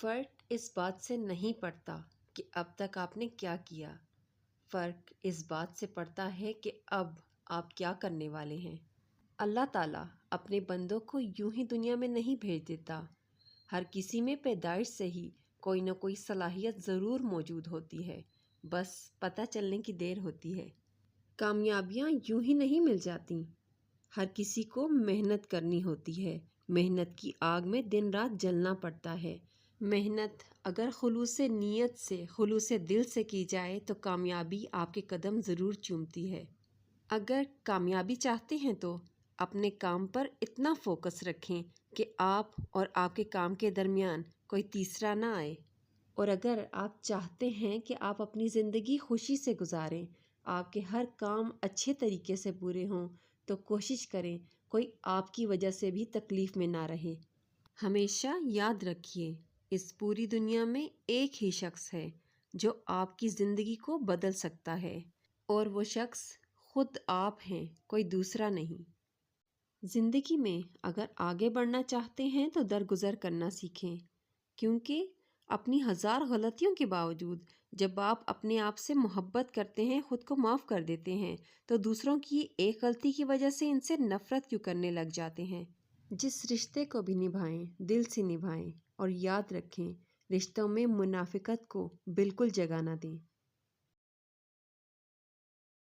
فرق اس بات سے نہیں پڑتا کہ اب تک آپ نے کیا کیا، فرق اس بات سے پڑتا ہے کہ اب آپ کیا کرنے والے ہیں۔ اللہ تعالیٰ اپنے بندوں کو یوں ہی دنیا میں نہیں بھیج دیتا۔ ہر کسی میں پیدائش سے ہی کوئی نہ کوئی صلاحیت ضرور موجود ہوتی ہے، بس پتہ چلنے کی دیر ہوتی ہے۔ کامیابیاں یوں ہی نہیں مل جاتی، ہر کسی کو محنت کرنی ہوتی ہے، محنت کی آگ میں دن رات جلنا پڑتا ہے۔ محنت اگر خلوص نیت سے، خلوص دل سے کی جائے تو کامیابی آپ کے قدم ضرور چومتی ہے۔ اگر کامیابی چاہتے ہیں تو اپنے کام پر اتنا فوکس رکھیں کہ آپ اور آپ کے کام کے درمیان کوئی تیسرا نہ آئے۔ اور اگر آپ چاہتے ہیں کہ آپ اپنی زندگی خوشی سے گزاریں، آپ کے ہر کام اچھے طریقے سے پورے ہوں، تو کوشش کریں کوئی آپ کی وجہ سے بھی تکلیف میں نہ رہے۔ ہمیشہ یاد رکھیے، اس پوری دنیا میں ایک ہی شخص ہے جو آپ کی زندگی کو بدل سکتا ہے، اور وہ شخص خود آپ ہیں، کوئی دوسرا نہیں۔ زندگی میں اگر آگے بڑھنا چاہتے ہیں تو درگزر کرنا سیکھیں، کیونکہ اپنی ہزار غلطیوں کے باوجود جب آپ اپنے آپ سے محبت کرتے ہیں، خود کو معاف کر دیتے ہیں، تو دوسروں کی ایک غلطی کی وجہ سے ان سے نفرت کیوں کرنے لگ جاتے ہیں۔ جس رشتے کو بھی نبھائیں دل سے نبھائیں، اور یاد رکھیں رشتوں میں منافقت کو بالکل جگہ نہ دیں۔